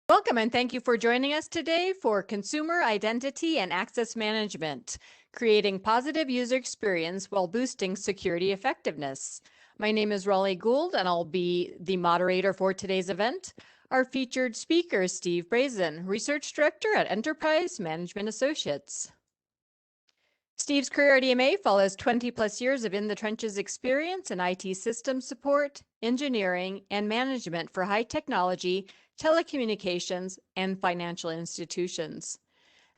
Welcome and thank you for joining us today for Consumer Identity and Access Management, creating positive user experience while boosting security effectiveness. My name is Raleigh Gould and I'll be the moderator for today's event. Our featured speaker is Steve Brasen, Research Director at Enterprise Management Associates. Steve's career at EMA follows 20 plus years of in-the-trenches experience in IT system support, engineering, and management for high technology, telecommunications, and financial institutions.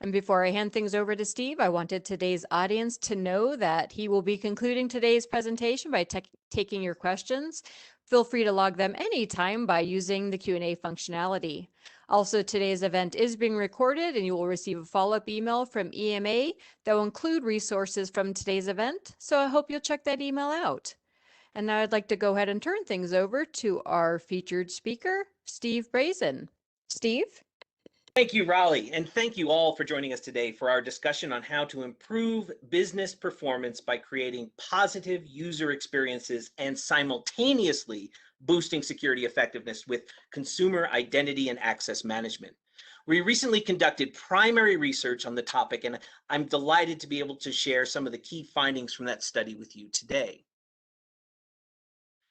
And before I hand things over to Steve, I wanted today's audience to know that he will be concluding today's presentation by taking your questions. Feel free to log them anytime by using the Q&A functionality. Also, today's event is being recorded and you will receive a follow-up email from EMA that will include resources from today's event. So I hope you'll check that email out. And now I'd like to go ahead and turn things over to our featured speaker, Steve Brasen. Steve? Thank you, Raleigh, and thank you all for joining us today for our discussion on how to improve business performance by creating positive user experiences and simultaneously boosting security effectiveness with consumer identity and access management. We recently conducted primary research on the topic, and I'm delighted to be able to share some of the key findings from that study with you today.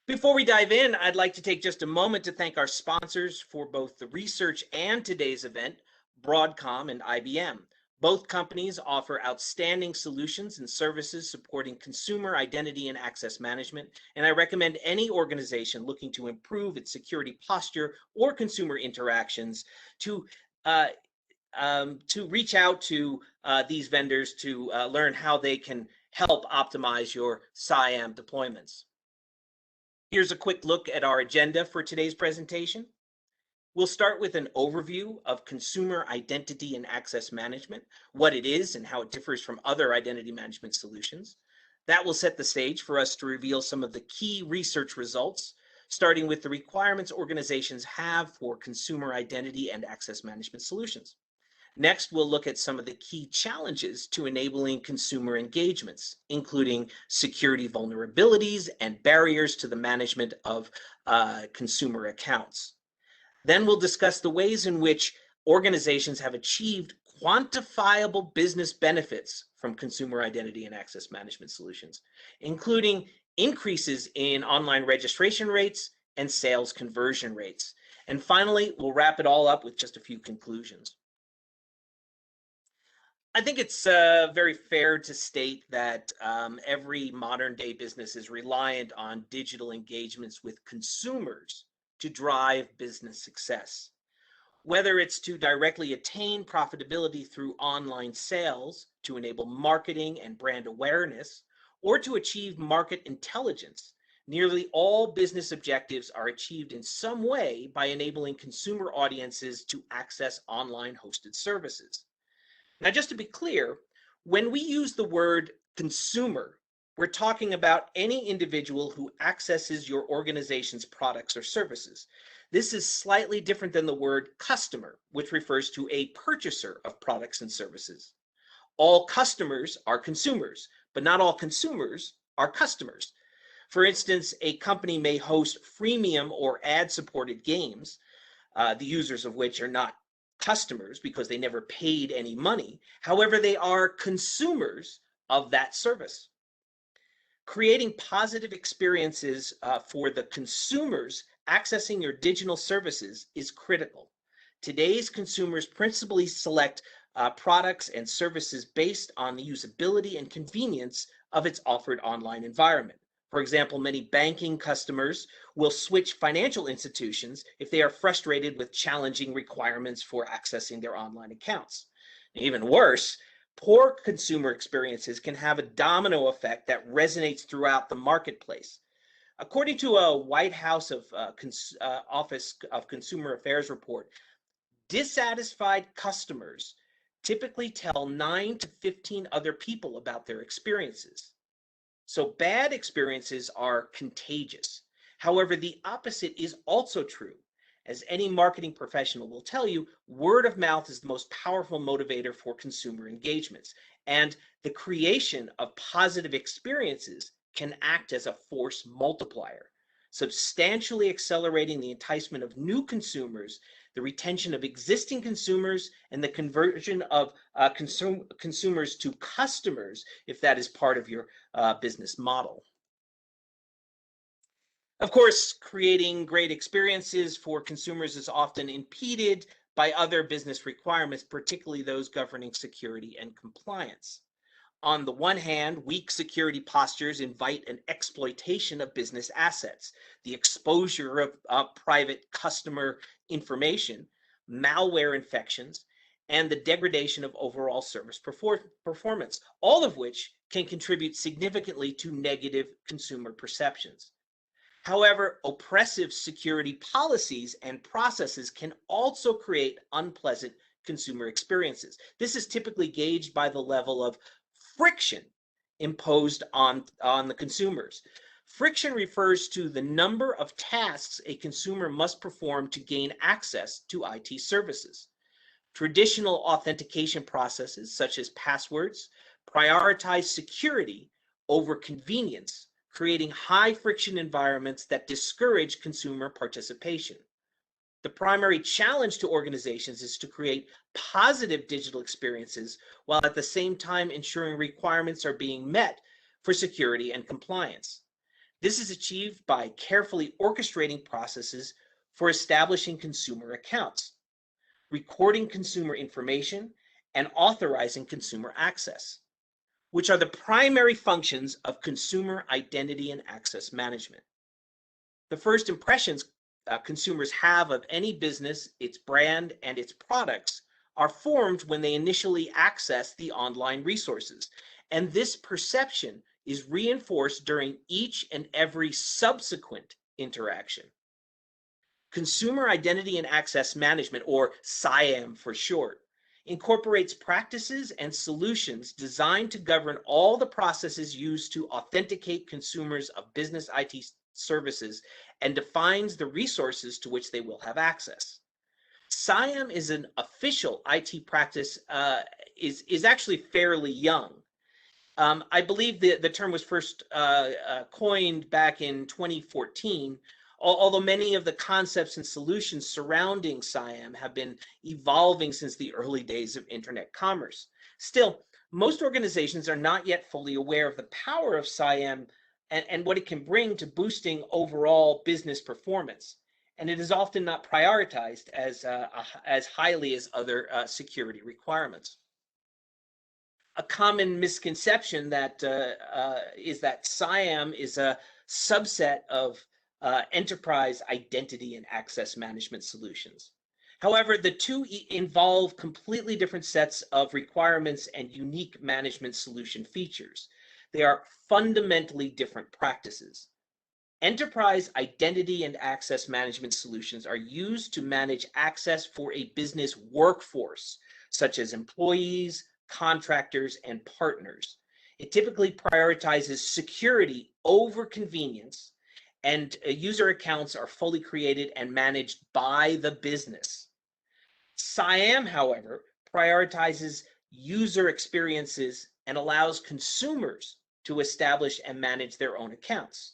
Before we dive in, I'd like to take just a moment to thank our sponsors for both the research and today's event, Broadcom and IBM. Both companies offer outstanding solutions and services supporting consumer identity and access management, and I recommend any organization looking to improve its security posture or consumer interactions to reach out to these vendors to learn how they can help optimize your CIAM deployments. Here's a quick look at our agenda for today's presentation. We'll start with an overview of consumer identity and access management, what it is and how it differs from other identity management solutions. That will set the stage for us to reveal some of the key research results, starting with the requirements organizations have for consumer identity and access management solutions. Next, we'll look at some of the key challenges to enabling consumer engagements, including security vulnerabilities and barriers to the management of consumer accounts. Then we'll discuss the ways in which organizations have achieved quantifiable business benefits from consumer identity and access management solutions, including increases in online registration rates and sales conversion rates. And finally, we'll wrap it all up with just a few conclusions. I think it's very fair to state that every modern day business is reliant on digital engagements with consumers to drive business success. Whether it's to directly attain profitability through online sales, to enable marketing and brand awareness, or to achieve market intelligence, nearly all business objectives are achieved in some way by enabling consumer audiences to access online hosted services. Now, just to be clear, when we use the word consumer, we're talking about any individual who accesses your organization's products or services. This is slightly different than the word customer, which refers to a purchaser of products and services. All customers are consumers, but not all consumers are customers. For instance, a company may host freemium or ad-supported games, the users of which are not customers because they never paid any money. However, they are consumers of that service. Creating positive experiences for the consumers accessing your digital services is critical. Today's consumers principally select products and services based on the usability and convenience of its offered online environment. For example, many banking customers will switch financial institutions if they are frustrated with challenging requirements for accessing their online accounts. Even worse, poor consumer experiences can have a domino effect that resonates throughout the marketplace. According to a White House Office of Consumer Affairs report, dissatisfied customers typically tell 9 to 15 other people about their experiences. So bad experiences are contagious. However, the opposite is also true. As any marketing professional will tell you, word of mouth is the most powerful motivator for consumer engagements. And the creation of positive experiences can act as a force multiplier, substantially accelerating the enticement of new consumers the retention of existing consumers, and the conversion of consumers to customers, if that is part of your business model. Of course, creating great experiences for consumers is often impeded by other business requirements, particularly those governing security and compliance. On the one hand, weak security postures invite an exploitation of business assets, the exposure of private customer information, malware infections, and the degradation of overall service performance, all of which can contribute significantly to negative consumer perceptions. However, oppressive security policies and processes can also create unpleasant consumer experiences. This is typically gauged by the level of friction imposed on the consumers. Friction refers to the number of tasks a consumer must perform to gain access to IT services. Traditional authentication processes, such as passwords, prioritize security over convenience, creating high friction environments that discourage consumer participation. The primary challenge to organizations is to create positive digital experiences while at the same time ensuring requirements are being met for security and compliance. This is achieved by carefully orchestrating processes for establishing consumer accounts, recording consumer information, and authorizing consumer access, which are the primary functions of consumer identity and access management. The first impressions consumers have of any business, its brand, and its products are formed when they initially access the online resources. And this perception is reinforced during each and every subsequent interaction. Consumer Identity and Access Management, or CIAM for short, incorporates practices and solutions designed to govern all the processes used to authenticate consumers of business IT services and defines the resources to which they will have access. CIAM is an official IT practice, is actually fairly young. I believe the term was first coined back in 2014, although many of the concepts and solutions surrounding CIAM have been evolving since the early days of internet commerce. Still, most organizations are not yet fully aware of the power of CIAM and what it can bring to boosting overall business performance. And it is often not prioritized as highly as other security requirements. A common misconception that is that CIAM is a subset of enterprise identity and access management solutions. However, the two involve completely different sets of requirements and unique management solution features. They are fundamentally different practices. Enterprise identity and access management solutions are used to manage access for a business workforce, such as employees, contractors, and partners. It typically prioritizes security over convenience, and user accounts are fully created and managed by the business. CIAM, however, prioritizes user experiences and allows consumers to establish and manage their own accounts.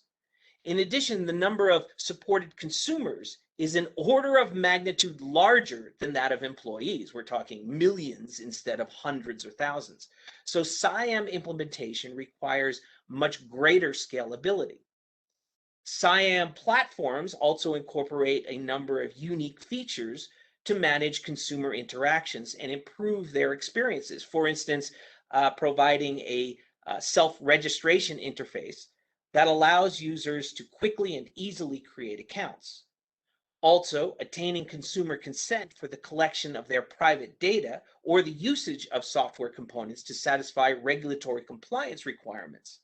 In addition, the number of supported consumers is an order of magnitude larger than that of employees. We're talking millions instead of hundreds or thousands. So CIAM implementation requires much greater scalability. CIAM platforms also incorporate a number of unique features to manage consumer interactions and improve their experiences. For instance, providing a self-registration interface that allows users to quickly and easily create accounts. Also, attaining consumer consent for the collection of their private data or the usage of software components to satisfy regulatory compliance requirements,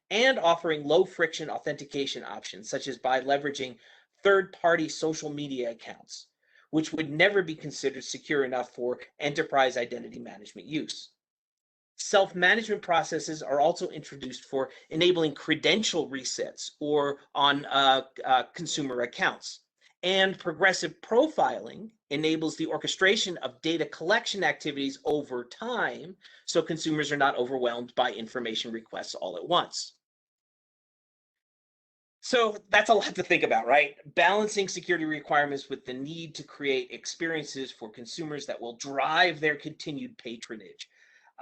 and offering low-friction authentication options, such as by leveraging third-party social media accounts, which would never be considered secure enough for enterprise identity management use. Self-management processes are also introduced for enabling credential resets or on consumer accounts. And progressive profiling enables the orchestration of data collection activities over time so consumers are not overwhelmed by information requests all at once. So that's a lot to think about, right? Balancing security requirements with the need to create experiences for consumers that will drive their continued patronage.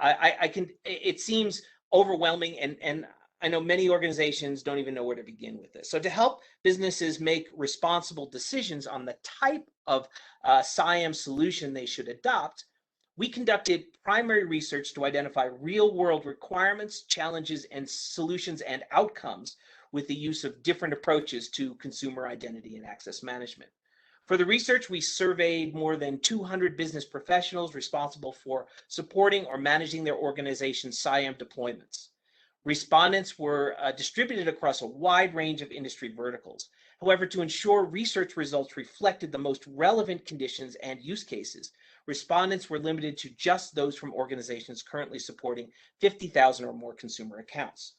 It seems overwhelming, and I know many organizations don't even know where to begin with this. So to help businesses make responsible decisions on the type of CIAM solution they should adopt, we conducted primary research to identify real-world requirements, challenges, and solutions and outcomes with the use of different approaches to consumer identity and access management. For the research, we surveyed more than 200 business professionals responsible for supporting or managing their organization's CIAM deployments. Respondents were distributed across a wide range of industry verticals. However, to ensure research results reflected the most relevant conditions and use cases, respondents were limited to just those from organizations currently supporting 50,000 or more consumer accounts.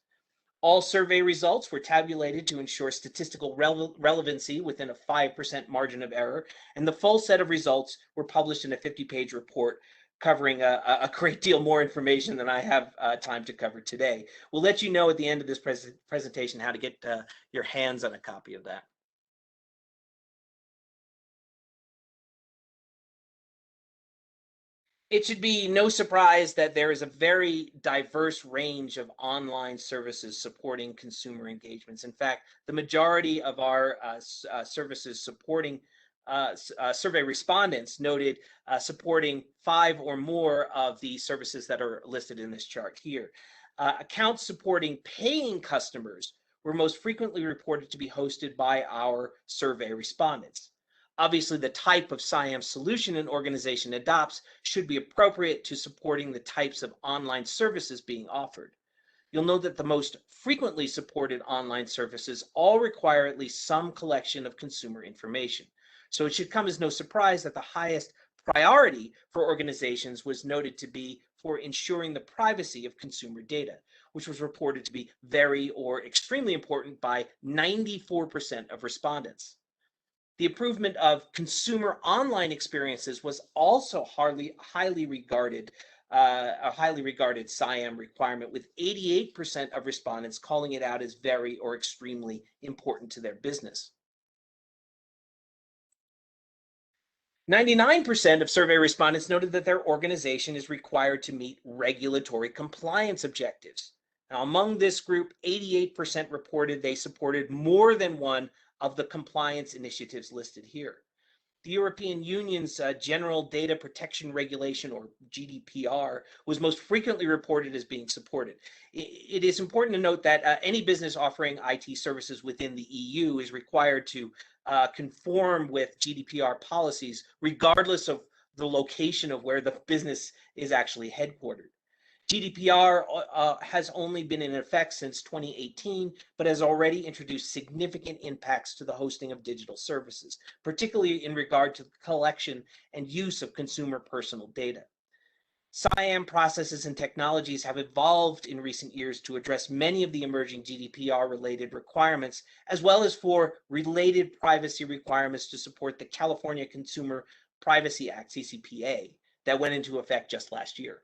All survey results were tabulated to ensure statistical relevancy within a 5% margin of error, and the full set of results were published in a 50-page report covering a great deal more information than I have time to cover today. We'll let you know at the end of this presentation how to get your hands on a copy of that. It should be no surprise that there is a very diverse range of online services supporting consumer engagements. In fact, the majority of our services supporting survey respondents noted supporting 5 or more of the services that are listed in this chart here. Accounts supporting paying customers were most frequently reported to be hosted by our survey respondents. Obviously, the type of CIAM solution an organization adopts should be appropriate to supporting the types of online services being offered. You'll note that the most frequently supported online services all require at least some collection of consumer information. So it should come as no surprise that the highest priority for organizations was noted to be for ensuring the privacy of consumer data, which was reported to be very or extremely important by 94% of respondents. The improvement of consumer online experiences was also highly regarded CIAM requirement, with 88% of respondents calling it out as very or extremely important to their business. 99% of survey respondents noted that their organization is required to meet regulatory compliance objectives. Now, among this group, 88% reported they supported more than one of the compliance initiatives listed here. The European Union's General Data Protection Regulation, or GDPR, was most frequently reported as being supported. It is important to note that any business offering IT services within the EU is required to conform with GDPR policies, regardless of the location of where the business is actually headquartered. GDPR has only been in effect since 2018, but has already introduced significant impacts to the hosting of digital services, particularly in regard to the collection and use of consumer personal data. CIAM processes and technologies have evolved in recent years to address many of the emerging GDPR-related requirements, as well as for related privacy requirements to support the California Consumer Privacy Act, CCPA, that went into effect just last year.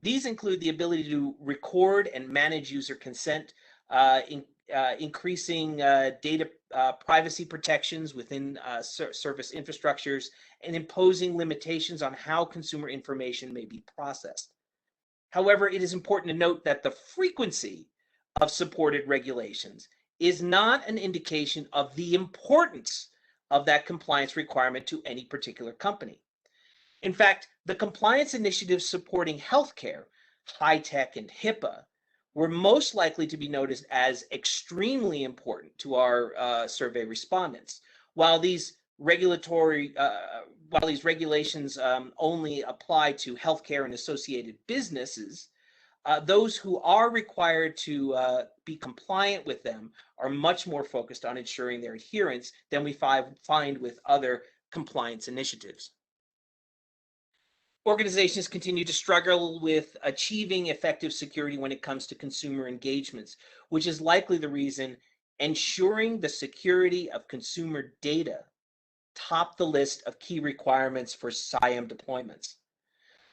These include the ability to record and manage user consent, increasing data privacy protections within service infrastructures, and imposing limitations on how consumer information may be processed. However, it is important to note that the frequency of supported regulations is not an indication of the importance of that compliance requirement to any particular company. In fact, the compliance initiatives supporting healthcare, high-tech, and HIPAA were most likely to be noticed as extremely important to our survey respondents. While these regulations only apply to healthcare and associated businesses, those who are required to be compliant with them are much more focused on ensuring their adherence than we find with other compliance initiatives. Organizations continue to struggle with achieving effective security when it comes to consumer engagements, which is likely the reason ensuring the security of consumer data topped the list of key requirements for CIAM deployments.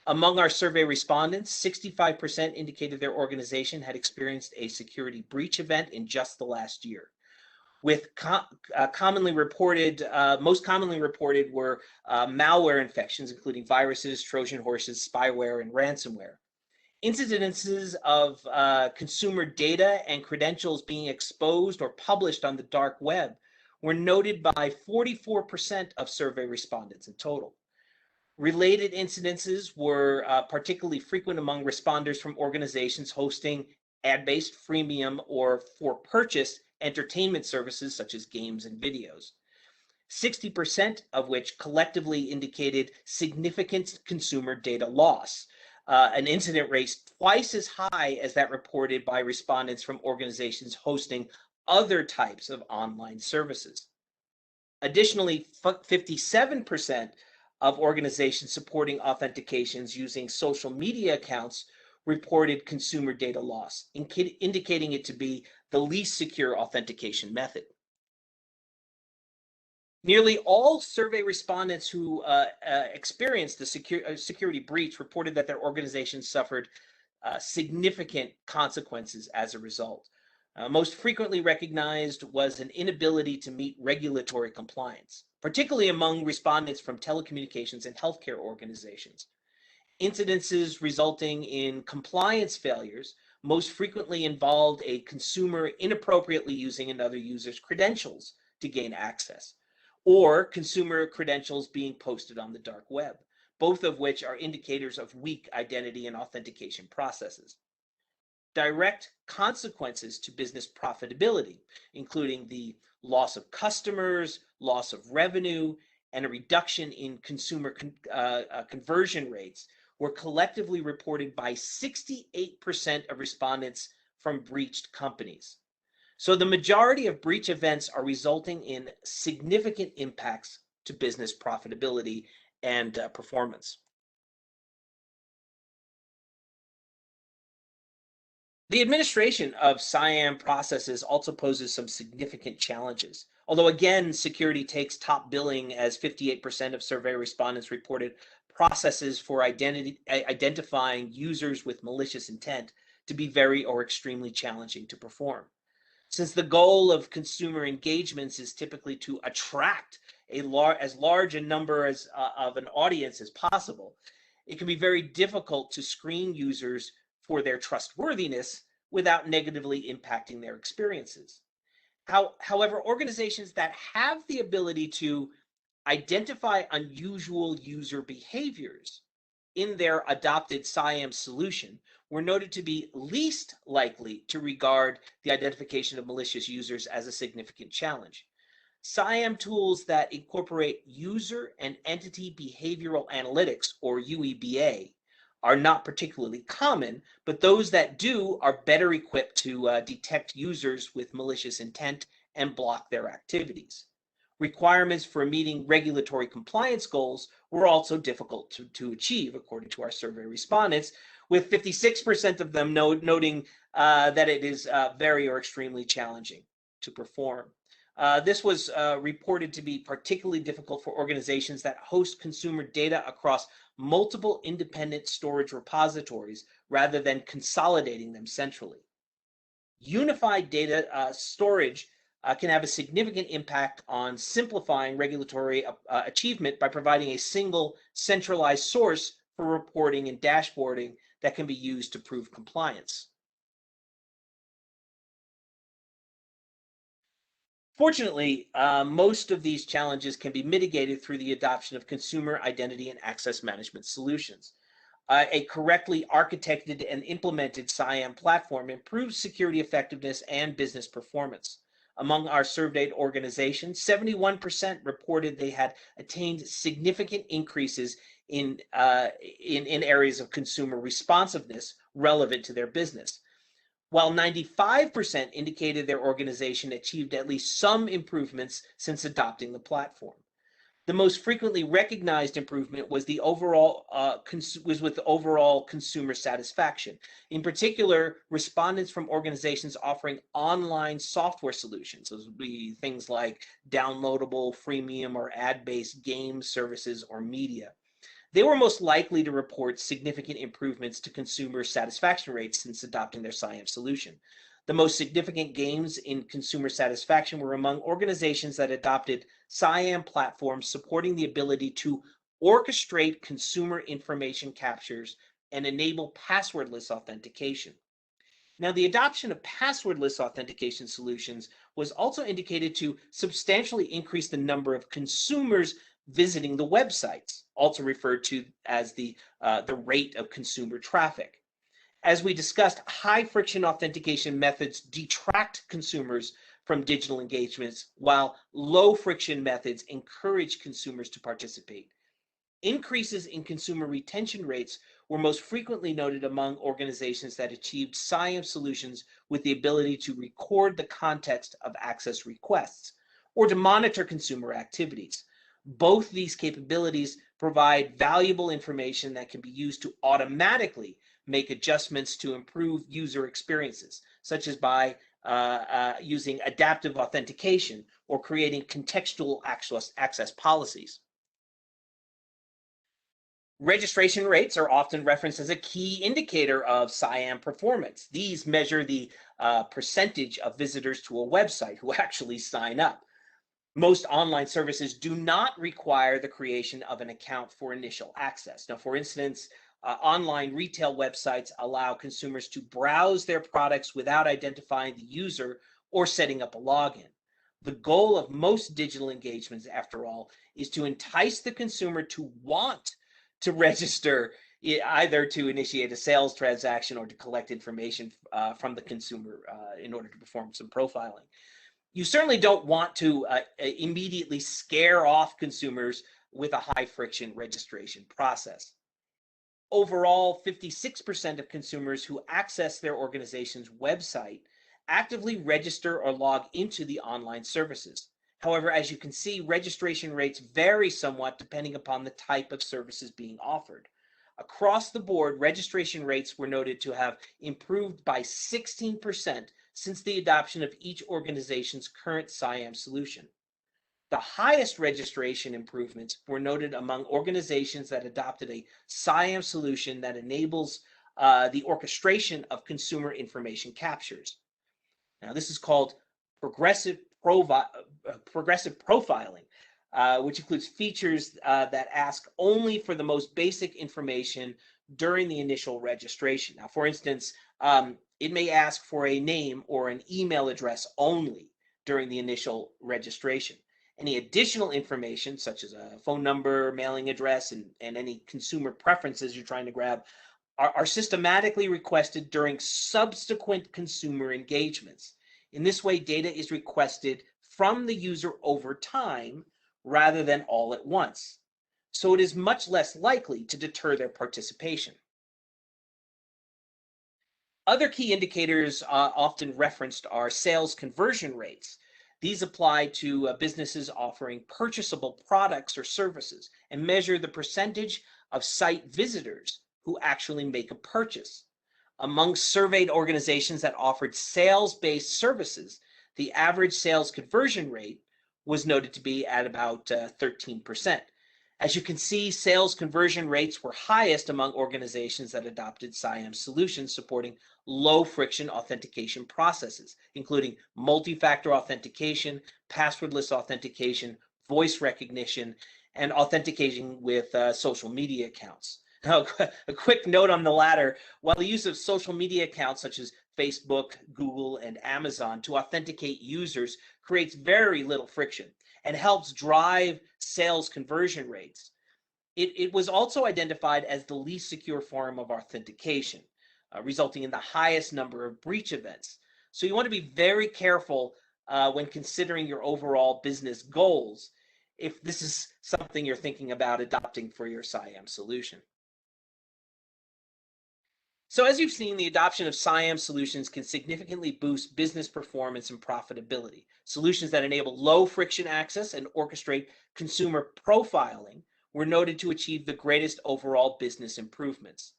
Among our survey respondents, 65% indicated their organization had experienced a security breach event in just the last year. with most commonly reported were malware infections, including viruses, Trojan horses, spyware, and ransomware. Incidences of consumer data and credentials being exposed or published on the dark web were noted by 44% of survey respondents in total. Related incidences were particularly frequent among responders from organizations hosting ad-based, freemium, or for-purchase entertainment services such as games and videos. 60% of which collectively indicated significant consumer data loss, an incident rate twice as high as that reported by respondents from organizations hosting other types of online services. Additionally, 57% of organizations supporting authentications using social media accounts reported consumer data loss, indicating it to be the least secure authentication method. Nearly all survey respondents who experienced the security breach reported that their organizations suffered significant consequences as a result. Most frequently recognized was an inability to meet regulatory compliance, particularly among respondents from telecommunications and healthcare organizations. Incidences resulting in compliance failures most frequently involved a consumer inappropriately using another user's credentials to gain access, or consumer credentials being posted on the dark web, both of which are indicators of weak identity and authentication processes. Direct consequences to business profitability, including the loss of customers, loss of revenue, and a reduction in consumer conversion rates, were collectively reported by 68% of respondents from breached companies. So the majority of breach events are resulting in significant impacts to business profitability and performance. The administration of CIAM processes also poses some significant challenges. Although again, security takes top billing, as 58% of survey respondents reported processes for identifying users with malicious intent to be very or extremely challenging to perform. Since the goal of consumer engagements is typically to attract as large a number of an audience as possible, it can be very difficult to screen users for their trustworthiness without negatively impacting their experiences. However, organizations that have the ability to identify unusual user behaviors in their adopted CIAM solution were noted to be least likely to regard the identification of malicious users as a significant challenge. CIAM tools that incorporate user and entity behavioral analytics, or UEBA, are not particularly common, but those that do are better equipped to detect users with malicious intent and block their activities. Requirements for meeting regulatory compliance goals were also difficult to achieve, according to our survey respondents, with 56% of them noting that it is very or extremely challenging to perform. This was reported to be particularly difficult for organizations that host consumer data across multiple independent storage repositories rather than consolidating them centrally. Unified data storage can have a significant impact on simplifying regulatory achievement by providing a single centralized source for reporting and dashboarding that can be used to prove compliance. Fortunately, most of these challenges can be mitigated through the adoption of consumer identity and access management solutions. A correctly architected and implemented CIAM platform improves security effectiveness and business performance. Among our surveyed organizations, 71% reported they had attained significant increases in areas of consumer responsiveness relevant to their business, while 95% indicated their organization achieved at least some improvements since adopting the platform. The most frequently recognized improvement was with the overall consumer satisfaction. In particular, respondents from organizations offering online software solutions, those would be things like downloadable, freemium, or ad-based game services or media, they were most likely to report significant improvements to consumer satisfaction rates since adopting their CIAM solution. The most significant gains in consumer satisfaction were among organizations that adopted CIAM platforms supporting the ability to orchestrate consumer information captures and enable passwordless authentication. Now, the adoption of passwordless authentication solutions was also indicated to substantially increase the number of consumers visiting the websites, also referred to as the rate of consumer traffic. As we discussed, high friction authentication methods detract consumers from digital engagements, while low friction methods encourage consumers to participate. Increases in consumer retention rates were most frequently noted among organizations that achieved CIAM solutions with the ability to record the context of access requests or to monitor consumer activities. Both these capabilities provide valuable information that can be used to automatically make adjustments to improve user experiences, such as by using adaptive authentication or creating contextual access policies. Registration rates are often referenced as a key indicator of CIAM performance. These measure the percentage of visitors to a website who actually sign up. Most online services do not require the creation of an account for initial access. Now, for instance, online retail websites allow consumers to browse their products without identifying the user or setting up a login. The goal of most digital engagements, after all, is to entice the consumer to want to register, either to initiate a sales transaction or to collect information from the consumer in order to perform some profiling. You certainly don't want to immediately scare off consumers with a high friction registration process. Overall, 56% of consumers who access their organization's website actively register or log into the online services. However, as you can see, registration rates vary somewhat depending upon the type of services being offered. Across the board, registration rates were noted to have improved by 16% since the adoption of each organization's current CIAM solution. The highest registration improvements were noted among organizations that adopted a CIAM solution that enables the orchestration of consumer information captures. Now, this is called progressive profiling, which includes features that ask only for the most basic information during the initial registration. Now, for instance, it may ask for a name or an email address only during the initial registration. Any additional information, such as a phone number, mailing address, and any consumer preferences you're trying to grab, are systematically requested during subsequent consumer engagements. In this way, data is requested from the user over time rather than all at once. So it is much less likely to deter their participation. Other key indicators often referenced are sales conversion rates. These apply to businesses offering purchasable products or services and measure the percentage of site visitors who actually make a purchase. Among surveyed organizations that offered sales-based services, the average sales conversion rate was noted to be at about 13%. As you can see, sales conversion rates were highest among organizations that adopted CIAM solutions supporting low-friction authentication processes, including multi-factor authentication, passwordless authentication, voice recognition, and authentication with social media accounts. Now, a quick note on the latter: while the use of social media accounts such as Facebook, Google, and Amazon to authenticate users creates very little friction and helps drive sales conversion rates, it was also identified as the least secure form of authentication, resulting in the highest number of breach events. So you want to be very careful when considering your overall business goals if this is something you're thinking about adopting for your CIAM solution. So as you've seen, the adoption of CIAM solutions can significantly boost business performance and profitability. Solutions that enable low friction access and orchestrate consumer profiling were noted to achieve the greatest overall business improvements.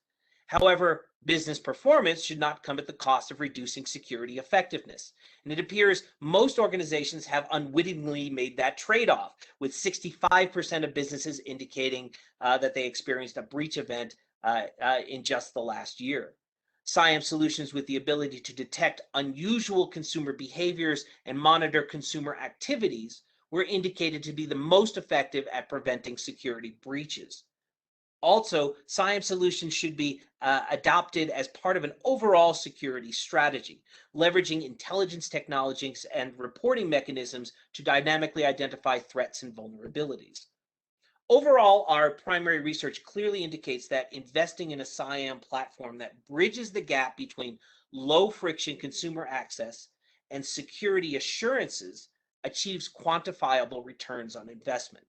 However, business performance should not come at the cost of reducing security effectiveness. And it appears most organizations have unwittingly made that trade-off, with 65% of businesses indicating that they experienced a breach event in just the last year. CIAM solutions with the ability to detect unusual consumer behaviors and monitor consumer activities were indicated to be the most effective at preventing security breaches. Also, CIAM solutions should be adopted as part of an overall security strategy, leveraging intelligence technologies and reporting mechanisms to dynamically identify threats and vulnerabilities. Overall, our primary research clearly indicates that investing in a CIAM platform that bridges the gap between low friction consumer access and security assurances achieves quantifiable returns on investment.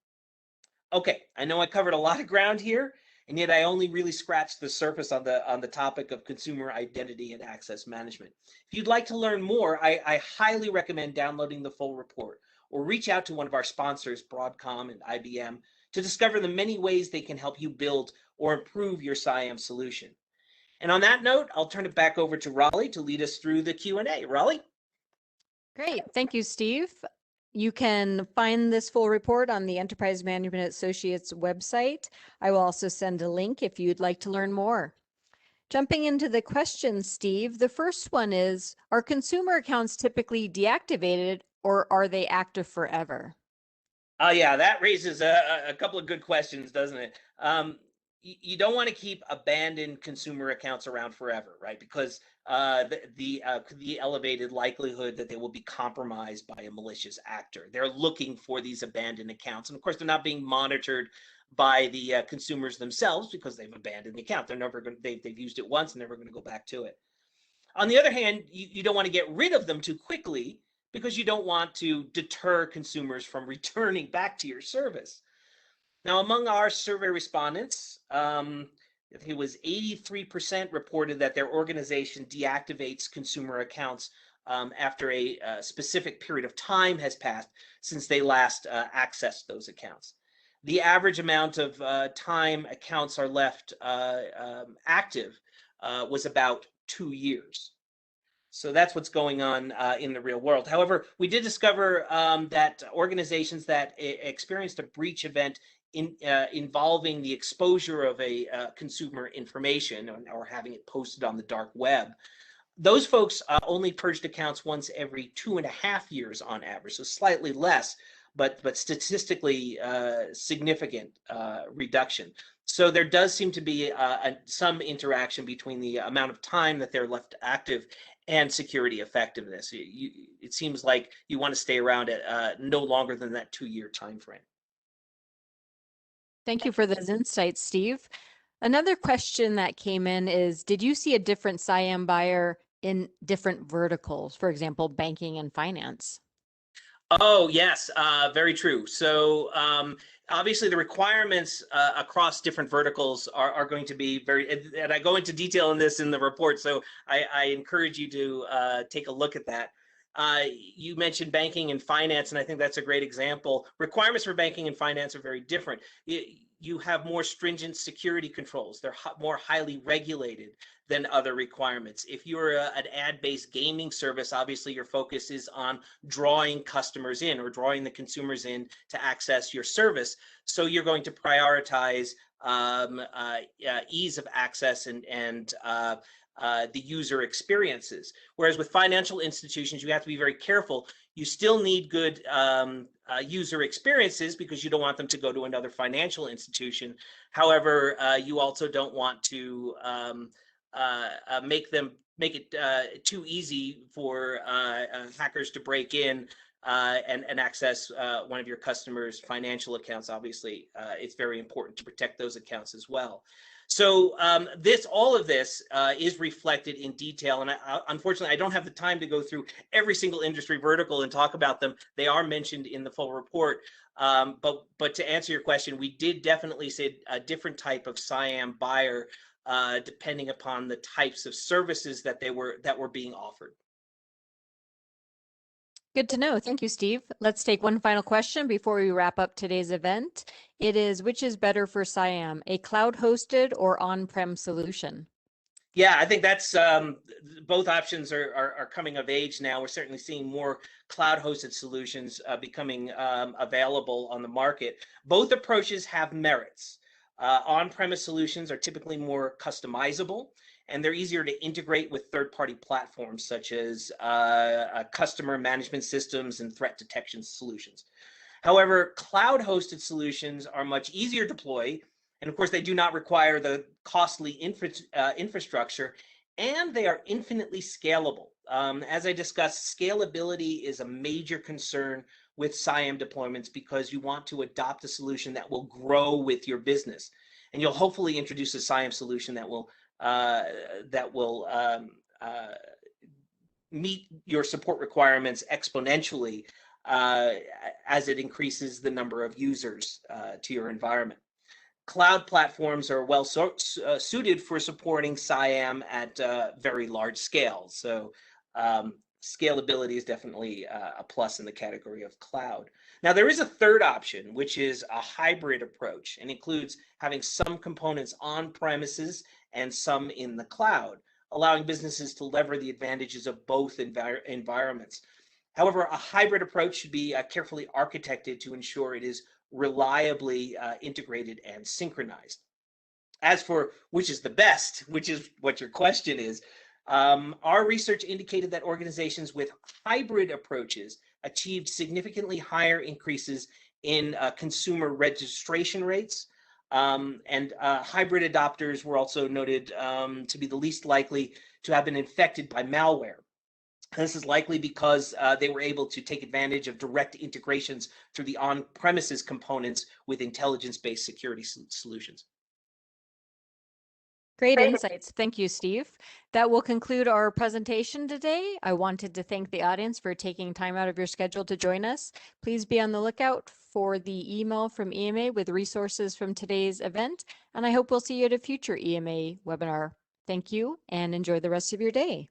Okay, I know I covered a lot of ground here, and yet I only really scratched the surface on the topic of consumer identity and access management. If you'd like to learn more, I highly recommend downloading the full report or reach out to one of our sponsors, Broadcom and IBM, to discover the many ways they can help you build or improve your CIAM solution. And on that note, I'll turn it back over to Raleigh to lead us through the Q&A. Raleigh? Great. Thank you, Steve. You can find this full report on the Enterprise Management Associates website. I will also send a link if you'd like to learn more. Jumping into the questions, Steve, the first one is, are consumer accounts typically deactivated or are they active forever? Yeah, that raises a couple of good questions, doesn't it? You don't want to keep abandoned consumer accounts around forever, right? Because the elevated likelihood that they will be compromised by a malicious actor. They're looking for these abandoned accounts, and of course, they're not being monitored by the consumers themselves because they've abandoned the account. They're never going. They've used it once and never going to go back to it. On the other hand, you don't want to get rid of them too quickly because you don't want to deter consumers from returning back to your service. Now, among our survey respondents, it was 83% reported that their organization deactivates consumer accounts after a specific period of time has passed since they last accessed those accounts. The average amount of time accounts are left active was about 2 years. So that's what's going on in the real world. However, we did discover that organizations that experienced a breach event involving the exposure of a consumer information or having it posted on the dark web, those folks only purged accounts once every 2.5 years on average, so slightly less, but statistically significant reduction. So there does seem to be some interaction between the amount of time that they're left active and security effectiveness. It seems like you want to stay around at no longer than that 2-year time frame. Thank you for those insights, Steve. Another question that came in is, did you see a different CIAM buyer in different verticals, for example, banking and finance? Oh, yes, very true. So obviously the requirements across different verticals are going to be very, and I go into detail in this in the report, so I encourage you to take a look at that. You mentioned banking and finance, and I think that's a great example. Requirements for banking and finance are very different. You have more stringent security controls. They're more highly regulated than other requirements. If you're an ad-based gaming service, obviously your focus is on drawing customers in or drawing the consumers in to access your service. So you're going to prioritize ease of access and the user experiences. Whereas with financial institutions, you have to be very careful. You still need good user experiences because you don't want them to go to another financial institution. However, you also don't want to make it too easy for hackers to break in and access one of your customers' financial accounts. Obviously, it's very important to protect those accounts as well. So all of this is reflected in detail, and unfortunately, I don't have the time to go through every single industry vertical and talk about them. They are mentioned in the full report. But to answer your question, we did definitely see a different type of CIAM buyer depending upon the types of services that were being offered. Good to know. Thank you, Steve. Let's take one final question before we wrap up today's event. It is, which is better for CIAM, a cloud-hosted or on-prem solution? Yeah, I think that's both options are coming of age now. We're certainly seeing more cloud-hosted solutions becoming available on the market. Both approaches have merits. On-premise solutions are typically more customizable and they're easier to integrate with third-party platforms such as customer management systems and threat detection solutions. However, cloud-hosted solutions are much easier to deploy, and of course, they do not require the costly infrastructure, and they are infinitely scalable. As I discussed, scalability is a major concern with CIAM deployments because you want to adopt a solution that will grow with your business, and you'll hopefully introduce a CIAM solution that will meet your support requirements exponentially as it increases the number of users to your environment. Cloud platforms are well suited for supporting CIAM at very large scale. So scalability is definitely a plus in the category of cloud. Now, there is a third option, which is a hybrid approach, and includes having some components on premises and some in the cloud, allowing businesses to leverage the advantages of both environments. However, a hybrid approach should be carefully architected to ensure it is reliably integrated and synchronized. As for which is the best, which is what your question is, our research indicated that organizations with hybrid approaches achieved significantly higher increases in consumer registration rates, and hybrid adopters were also noted to be the least likely to have been infected by malware. This is likely because they were able to take advantage of direct integrations through the on-premises components with intelligence-based security solutions. Great insights. Thank you, Steve. That will conclude our presentation today. I wanted to thank the audience for taking time out of your schedule to join us. Please be on the lookout for the email from EMA with resources from today's event, and I hope we'll see you at a future EMA webinar. Thank you, and enjoy the rest of your day.